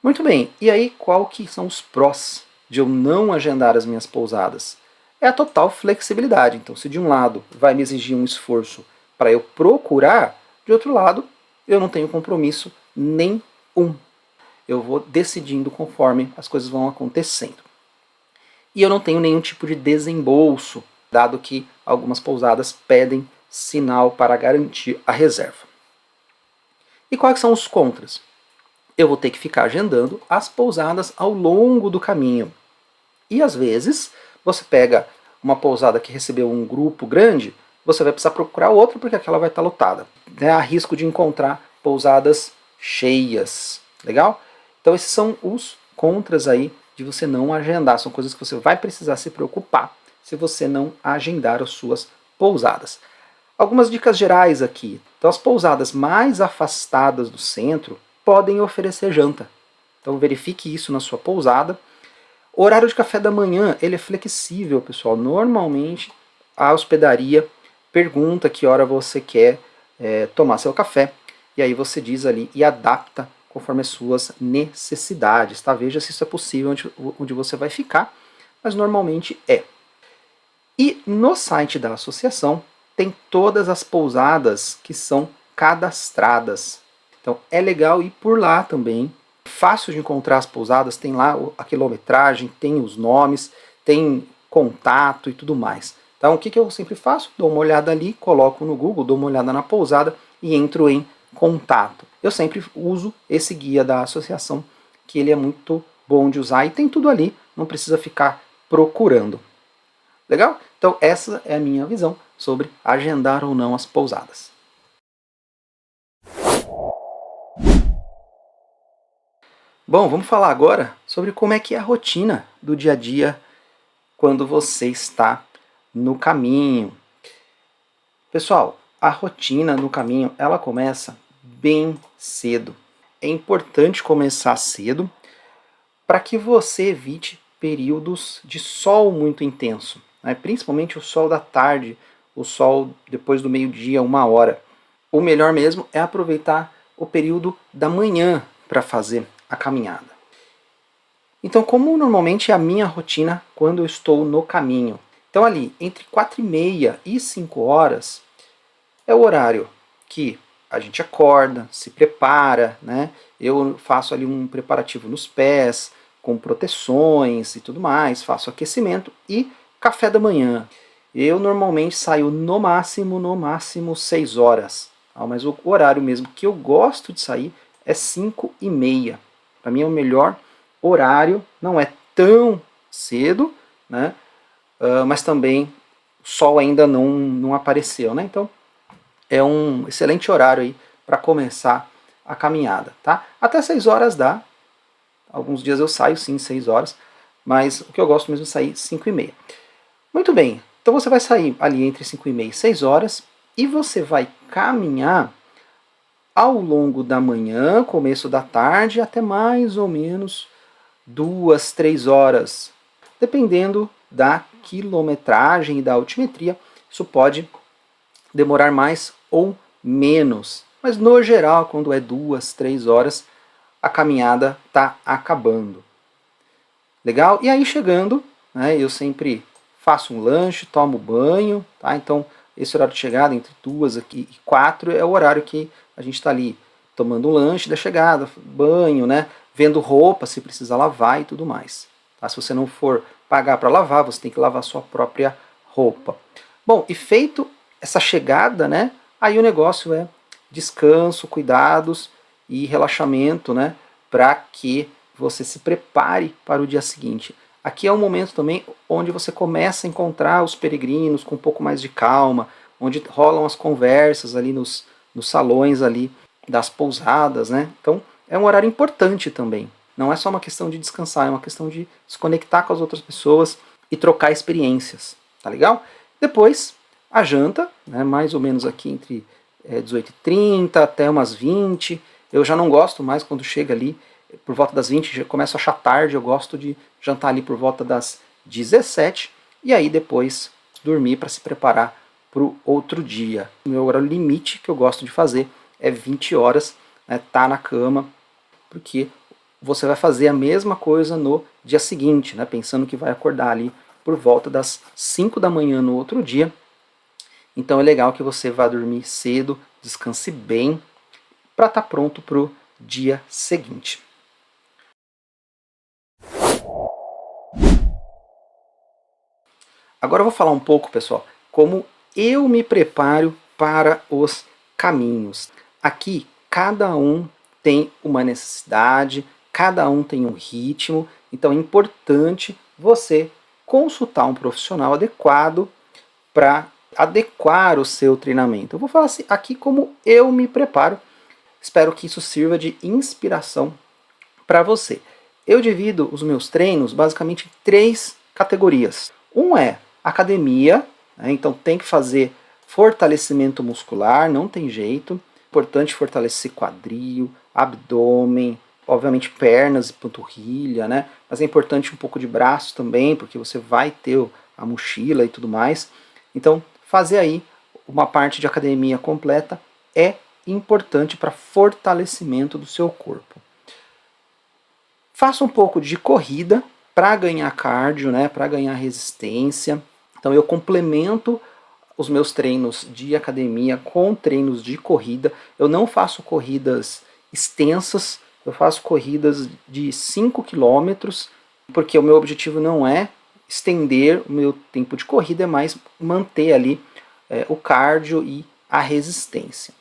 Muito bem, e aí qual que são os prós de eu não agendar as minhas pousadas? É a total flexibilidade. Então, se de um lado vai me exigir um esforço para eu procurar, de outro lado, eu não tenho compromisso nenhum. Eu vou decidindo conforme as coisas vão acontecendo. E eu não tenho nenhum tipo de desembolso, dado que algumas pousadas pedem sinal para garantir a reserva. E quais são os contras? Eu vou ter que ficar agendando as pousadas ao longo do caminho. E às vezes, você pega uma pousada que recebeu um grupo grande, você vai precisar procurar outra porque aquela vai estar lotada. Há risco de encontrar pousadas cheias. Legal? Então esses são os contras aí de você não agendar. São coisas que você vai precisar se preocupar se você não agendar as suas pousadas. Algumas dicas gerais aqui. Então as pousadas mais afastadas do centro podem oferecer janta. Então verifique isso na sua pousada. O horário de café da manhã ele é flexível, pessoal. Normalmente a hospedaria pergunta que hora você quer tomar seu café. E aí você diz ali e adapta conforme as suas necessidades. Tá? Veja se isso é possível onde você vai ficar, mas normalmente é. E no site da associação tem todas as pousadas que são cadastradas. Então é legal ir por lá também. Fácil de encontrar as pousadas, tem lá a quilometragem, tem os nomes, tem contato e tudo mais. Então o que eu sempre faço? Dou uma olhada ali, coloco no Google, dou uma olhada na pousada e entro em contato. Eu sempre uso esse guia da associação, que ele é muito bom de usar e tem tudo ali, não precisa ficar procurando. Legal? Então essa é a minha visão sobre agendar ou não as pousadas. Bom, vamos falar agora sobre como é que é a rotina do dia a dia quando você está no caminho. Pessoal, a rotina no caminho, ela começa bem cedo. É importante começar cedo para que você evite períodos de sol muito intenso, né? Principalmente o sol da tarde, o sol depois do meio-dia, 1 hora. O melhor mesmo é aproveitar o período da manhã para fazer a caminhada. Então, como normalmente é a minha rotina quando eu estou no caminho? Então, ali, entre 4h30 e 5 horas, é o horário que a gente acorda, se prepara, né? Eu faço ali um preparativo nos pés, com proteções e tudo mais, faço aquecimento e café da manhã. Eu normalmente saio no máximo 6 horas, mas o horário mesmo que eu gosto de sair é 5h30. Para mim é o melhor horário, não é tão cedo, né? Mas também o sol ainda não apareceu, né? Então é um excelente horário aí para começar a caminhada, tá? Até 6 horas dá. Alguns dias eu saio sim 6 horas, mas o que eu gosto mesmo é sair 5h30. Muito bem, então você vai sair ali entre 5h30 e 6 horas e você vai caminhar ao longo da manhã, começo da tarde, até mais ou menos 2, 3 horas, dependendo da quilometragem e da altimetria. Isso pode demorar mais ou menos, mas no geral, quando é 2, 3 horas, a caminhada está acabando. Legal? E aí chegando, né, eu sempre faço um lanche, tomo banho, tá? Então esse horário de chegada entre 2 e 4 é o horário que a gente está ali tomando um lanche da chegada, banho, né? Vendo roupa se precisa lavar e tudo mais. Tá? Se você não for pagar para lavar, você tem que lavar sua própria roupa. Bom, e feito essa chegada, né? Aí o negócio é descanso, cuidados e relaxamento, né? Para que você se prepare para o dia seguinte. Aqui é um momento também onde você começa a encontrar os peregrinos com um pouco mais de calma, onde rolam as conversas ali nos salões ali das pousadas, né? Então é um horário importante também. Não é só uma questão de descansar, é uma questão de se conectar com as outras pessoas e trocar experiências, tá legal? Depois, a janta, né, mais ou menos aqui entre 18h30 até umas 20. Eu já não gosto mais quando chega ali por volta das 20, já começa a achar tarde, eu gosto de jantar ali por volta das 17 e aí depois dormir para se preparar para o outro dia. O meu horário limite que eu gosto de fazer é 20 horas, né, tá na cama, porque você vai fazer a mesma coisa no dia seguinte, né, pensando que vai acordar ali por volta das 5 da manhã no outro dia. Então é legal que você vá dormir cedo, descanse bem, para estar pronto para o dia seguinte. Agora eu vou falar um pouco, pessoal, como eu me preparo para os caminhos. Aqui, cada um tem uma necessidade, cada um tem um ritmo, então é importante você consultar um profissional adequado para adequar o seu treinamento. Eu vou falar assim, aqui como eu me preparo. Espero que isso sirva de inspiração para você. Eu divido os meus treinos basicamente em 3 categorias. Um é academia, né? Então tem que fazer fortalecimento muscular, não tem jeito. Importante fortalecer quadril, abdômen, obviamente pernas e panturrilha, né? Mas é importante um pouco de braço também, porque você vai ter a mochila e tudo mais. Então, fazer aí uma parte de academia completa é importante para fortalecimento do seu corpo. Faça um pouco de corrida para ganhar cardio, né, para ganhar resistência. Então eu complemento os meus treinos de academia com treinos de corrida. Eu não faço corridas extensas. Eu faço corridas de 5 quilômetros, porque o meu objetivo não é estender o meu tempo de corrida, é mais manter ali o cardio e a resistência.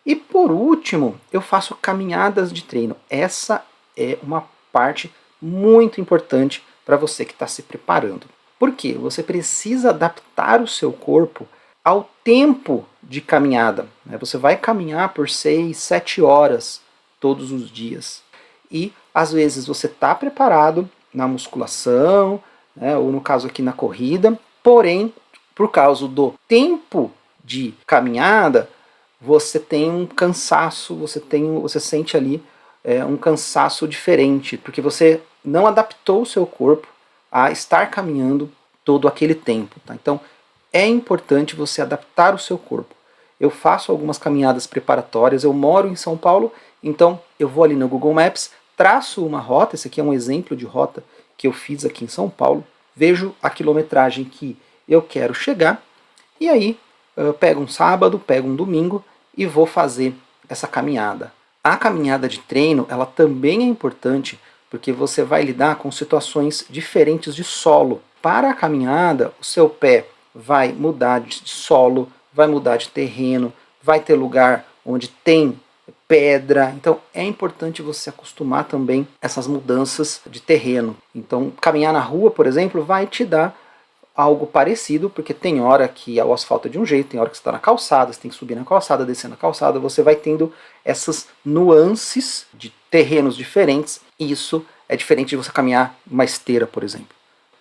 E por último, eu faço caminhadas de treino. Essa é uma parte muito importante para você que está se preparando. Por quê? Você precisa adaptar o seu corpo ao tempo de caminhada. Você vai caminhar por 6, 7 horas todos os dias. E às vezes você está preparado na musculação, ou no caso aqui na corrida, porém, por causa do tempo de caminhada, você tem um cansaço, você sente ali um cansaço diferente, porque você não adaptou o seu corpo a estar caminhando todo aquele tempo. Tá? Então, é importante você adaptar o seu corpo. Eu faço algumas caminhadas preparatórias, eu moro em São Paulo, então eu vou ali no Google Maps, traço uma rota, esse aqui é um exemplo de rota que eu fiz aqui em São Paulo, vejo a quilometragem que eu quero chegar, e aí eu pego um sábado, pego um domingo e vou fazer essa caminhada. A caminhada de treino, ela também é importante porque você vai lidar com situações diferentes de solo. Para a caminhada, o seu pé vai mudar de solo, vai mudar de terreno, vai ter lugar onde tem pedra. Então é importante você acostumar também essas mudanças de terreno. Então caminhar na rua, por exemplo, vai te dar algo parecido, porque tem hora que o asfalto é de um jeito, tem hora que você está na calçada, você tem que subir na calçada, descer na calçada, você vai tendo essas nuances de terrenos diferentes, e isso é diferente de você caminhar uma esteira, por exemplo.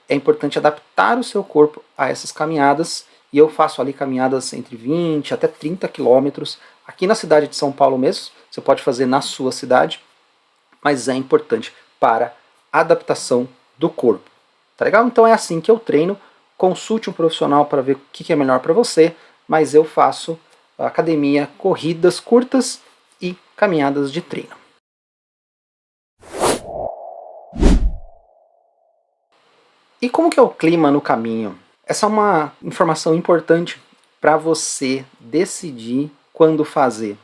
É importante adaptar o seu corpo a essas caminhadas, e eu faço ali caminhadas entre 20 até 30 quilômetros, aqui na cidade de São Paulo mesmo, você pode fazer na sua cidade, mas é importante para a adaptação do corpo. Tá legal? Então é assim que eu treino. Consulte um profissional para ver o que é melhor para você, mas eu faço academia, corridas curtas e caminhadas de treino. E como que é o clima no caminho? Essa é uma informação importante para você decidir quando fazer.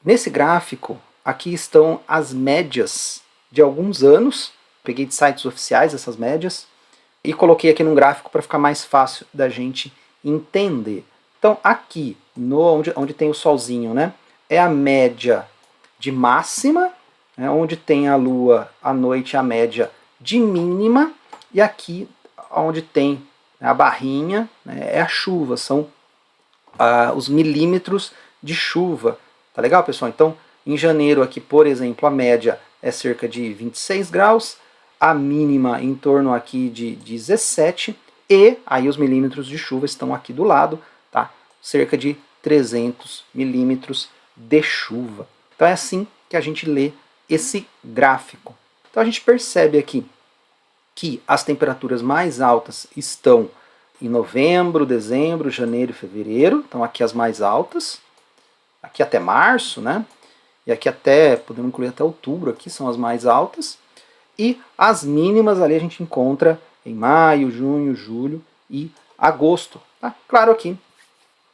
Nesse gráfico, aqui estão as médias de alguns anos. Peguei de sites oficiais essas médias e coloquei aqui num gráfico para ficar mais fácil da gente entender. Então aqui, onde tem o solzinho, né, é a média de máxima, onde tem a lua à noite, a média de mínima, e aqui onde tem a barrinha, é a chuva, são os milímetros de chuva. Tá legal, pessoal? Então, em janeiro aqui, por exemplo, a média é cerca de 26 graus, a mínima em torno aqui de 17, e aí os milímetros de chuva estão aqui do lado, tá? Cerca de 300 milímetros de chuva. Então é assim que a gente lê esse gráfico. Então a gente percebe aqui que as temperaturas mais altas estão em novembro, dezembro, janeiro e fevereiro. Então aqui as mais altas, aqui até março, né? E aqui até, podemos incluir até outubro, aqui são as mais altas. E as mínimas ali a gente encontra em maio, junho, julho e agosto. Tá? Claro aqui,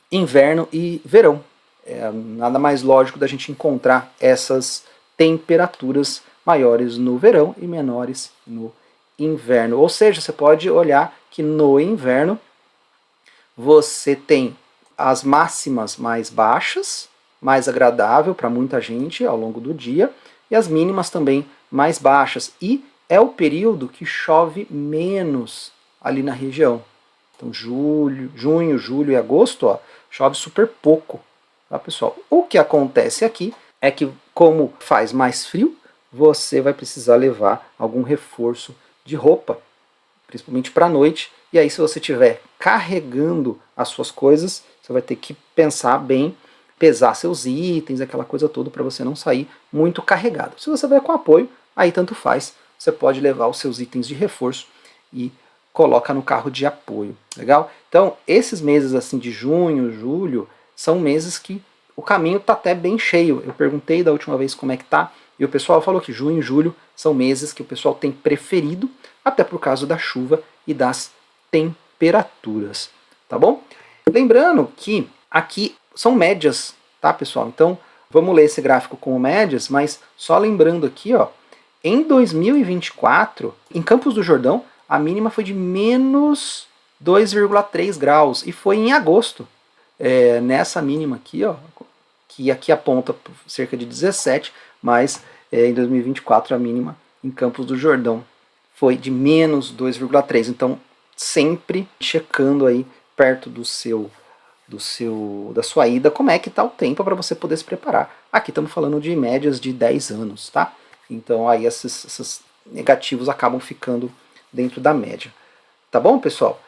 inverno e verão. É nada mais lógico da gente encontrar essas temperaturas maiores no verão e menores no inverno. Ou seja, você pode olhar que no inverno você tem as máximas mais baixas, mais agradável para muita gente ao longo do dia, e as mínimas também mais baixas. E é o período que chove menos ali na região. Então junho, julho e agosto, ó, chove super pouco, tá, pessoal? O que acontece aqui é que, como faz mais frio, você vai precisar levar algum reforço de roupa, principalmente para a noite. E aí, se você estiver carregando as suas coisas, você vai ter que pensar bem, pesar seus itens, aquela coisa toda, para você não sair muito carregado. Se você vai com apoio, aí tanto faz, você pode levar os seus itens de reforço e coloca no carro de apoio, legal? Então, esses meses assim de junho, julho, são meses que o caminho está até bem cheio. Eu perguntei da última vez como é que tá, e o pessoal falou que junho e julho são meses que o pessoal tem preferido, até por causa da chuva e das temperaturas, tá bom? Lembrando que aqui são médias, tá, pessoal? Então, Vamos ler esse gráfico com médias, mas só lembrando aqui, ó, em 2024, em Campos do Jordão, a mínima foi de menos 2,3 graus, e foi em agosto. Nessa mínima aqui, ó, que aqui aponta cerca de 17, mas em 2024 a mínima em Campos do Jordão foi de menos 2,3. Então, sempre checando aí perto da sua ida, como é que está o tempo para você poder se preparar. Aqui estamos falando de médias de 10 anos, tá? Então aí esses negativos acabam ficando dentro da média. Tá bom, pessoal?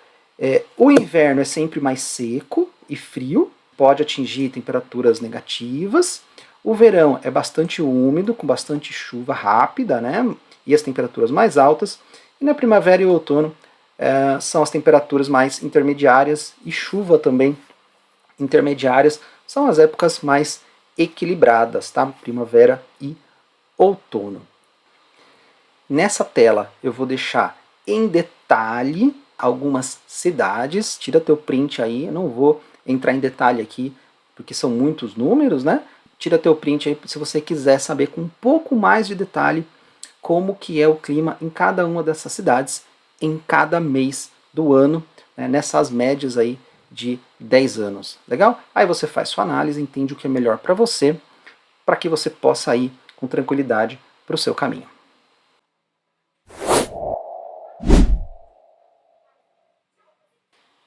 O inverno é sempre mais seco e frio, pode atingir temperaturas negativas. O verão é bastante úmido, com bastante chuva rápida, né? E as temperaturas mais altas. E na primavera e outono são as temperaturas mais intermediárias e chuva também intermediárias. São as épocas mais equilibradas, tá? Primavera e outono. Nessa tela eu vou deixar em detalhe algumas cidades. Tira teu print aí, eu não vou entrar em detalhe aqui porque são muitos números, né? Tira teu print aí se você quiser saber com um pouco mais de detalhe como que é o clima em cada uma dessas cidades em cada mês do ano, né? Nessas médias aí de 10 anos. Legal? Aí você faz sua análise, entende o que é melhor para você, para que você possa ir com tranquilidade para o seu caminho.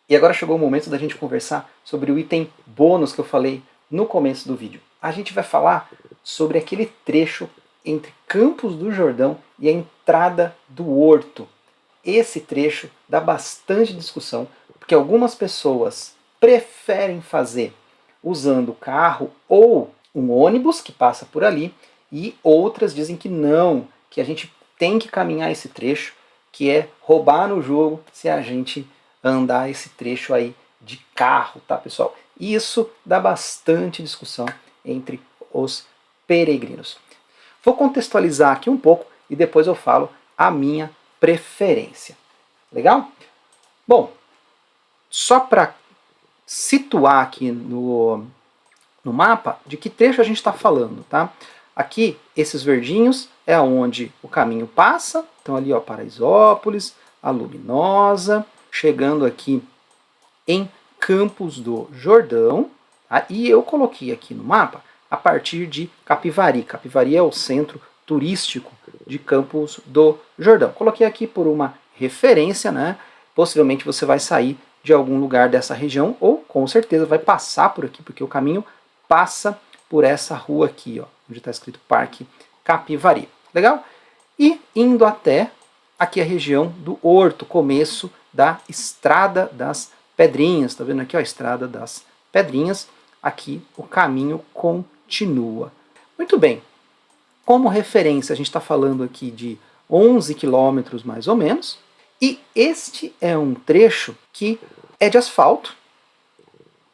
E agora chegou o momento da gente conversar sobre o item bônus que eu falei no começo do vídeo. A gente vai falar sobre aquele trecho entre Campos do Jordão e a entrada do Horto. Esse trecho dá bastante discussão, porque algumas pessoas preferem fazer usando carro ou um ônibus que passa por ali, e outras dizem que não, que a gente tem que caminhar esse trecho, que é roubar no jogo se a gente andar esse trecho aí de carro, tá, pessoal? Isso dá bastante discussão entre os peregrinos. Vou contextualizar aqui um pouco e depois eu falo a minha preferência. Legal? Bom, só para situar aqui no mapa de que trecho a gente está falando, tá? Aqui, esses verdinhos é onde o caminho passa. Então ali, ó, Paraisópolis, a Luminosa, chegando aqui em Campos do Jordão. Tá? E eu coloquei aqui no mapa a partir de Capivari. Capivari é o centro turístico de Campos do Jordão. Coloquei aqui por uma referência, né? Possivelmente você vai sair de algum lugar dessa região ou com certeza vai passar por aqui, porque o caminho passa por essa rua aqui, ó, onde está escrito Parque Capivari. Legal? E indo até aqui a região do Horto, começo da Estrada das Pedrinhas. Tá vendo aqui, ó, a Estrada das Pedrinhas. Aqui o caminho continua. Muito bem. Como referência, a gente está falando aqui de 11 quilômetros mais ou menos. E este é um trecho que é de asfalto.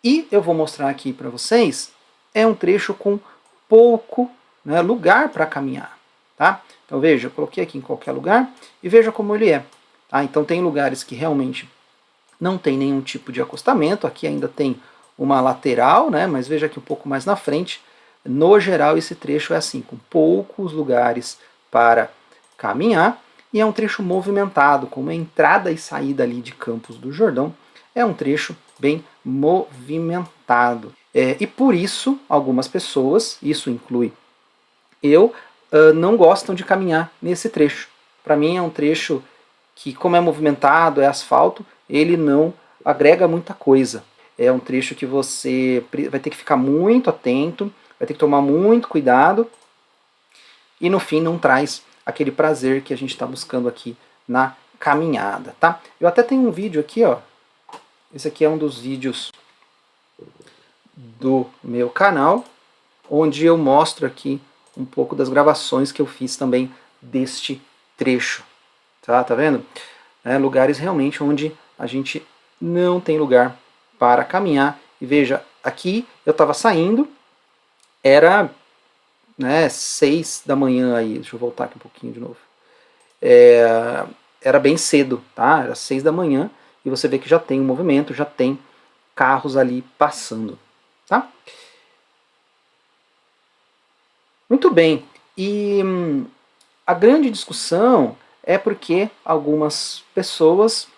E eu vou mostrar aqui para vocês, é um trecho com pouco, né, lugar para caminhar. Tá? Então veja, eu coloquei aqui em qualquer lugar e veja como ele é. Tá? Então tem lugares que realmente não tem nenhum tipo de acostamento. Aqui ainda tem uma lateral, né, mas veja aqui um pouco mais na frente. No geral, esse trecho é assim, com poucos lugares para caminhar. E é um trecho movimentado, com uma entrada e saída ali de Campos do Jordão. É um trecho bem movimentado. E por isso, algumas pessoas, isso inclui eu, não gostam de caminhar nesse trecho. Para mim é um trecho que, como é movimentado, é asfalto, ele não agrega muita coisa. É um trecho que você vai ter que ficar muito atento, vai ter que tomar muito cuidado e no fim não traz aquele prazer que a gente está buscando aqui na caminhada, tá? Eu até tenho um vídeo aqui, ó. Esse aqui é um dos vídeos do meu canal, onde eu mostro aqui um pouco das gravações que eu fiz também deste trecho. Tá vendo? Lugares realmente onde a gente não tem lugar para caminhar. E veja, aqui eu estava saindo, era 6 da manhã aí, deixa eu voltar aqui um pouquinho de novo. Era bem cedo, tá? Era 6 da manhã e você vê que já tem um movimento, já tem carros ali passando, tá? Muito bem, e a grande discussão é porque algumas pessoas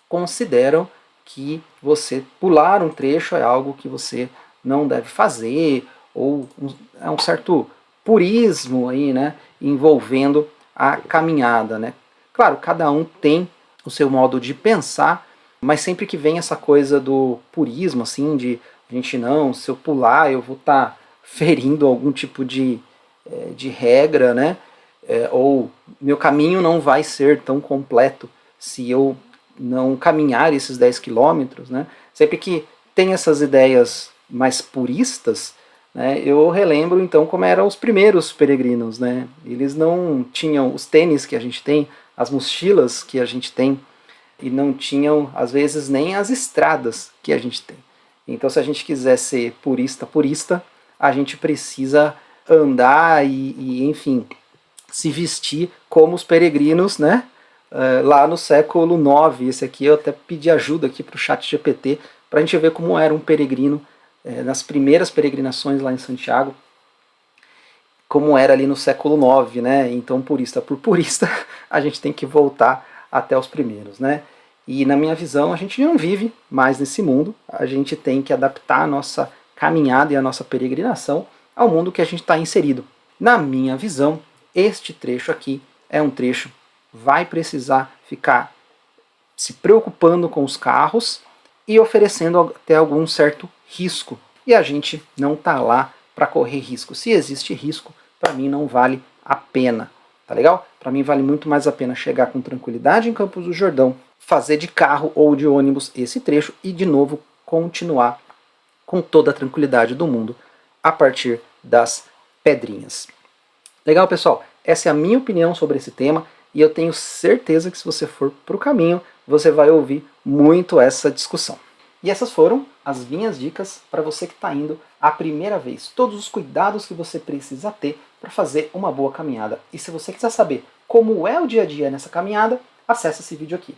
consideram que você pular um trecho é algo que você não deve fazer, ou é um certo purismo aí, né, envolvendo a caminhada, né. Claro, cada um tem o seu modo de pensar, mas sempre que vem essa coisa do purismo, assim, de gente, não, se eu pular eu vou estar ferindo algum tipo de regra, né, ou meu caminho não vai ser tão completo se eu não caminhar esses 10 quilômetros, né? Sempre que tem essas ideias mais puristas, né, eu relembro então como eram os primeiros peregrinos, né? Eles não tinham os tênis que a gente tem, as mochilas que a gente tem, e não tinham, às vezes, nem as estradas que a gente tem. Então, se a gente quiser ser purista, a gente precisa andar enfim, se vestir como os peregrinos, né? Lá no século IX. Esse aqui eu até pedi ajuda aqui para o chat GPT para a gente ver como era um peregrino nas primeiras peregrinações lá em Santiago, como era ali no século IX, né? Então, purista por purista, a gente tem que voltar até os primeiros, né? E na minha visão, a gente não vive mais nesse mundo, a gente tem que adaptar a nossa caminhada e a nossa peregrinação ao mundo que a gente está inserido. Na minha visão, este trecho aqui é um trecho que vai precisar ficar se preocupando com os carros e oferecendo até algum certo risco. E a gente não está lá para correr risco. Se existe risco, para mim não vale a pena. Tá legal? Para mim vale muito mais a pena chegar com tranquilidade em Campos do Jordão, fazer de carro ou de ônibus esse trecho e de novo continuar com toda a tranquilidade do mundo a partir das pedrinhas. Legal, pessoal? Essa é a minha opinião sobre esse tema e eu tenho certeza que se você for para o caminho, você vai ouvir muito essa discussão. E essas foram as minhas dicas para você que está indo a primeira vez. Todos os cuidados que você precisa ter para fazer uma boa caminhada. E se você quiser saber como é o dia a dia nessa caminhada, acesse esse vídeo aqui.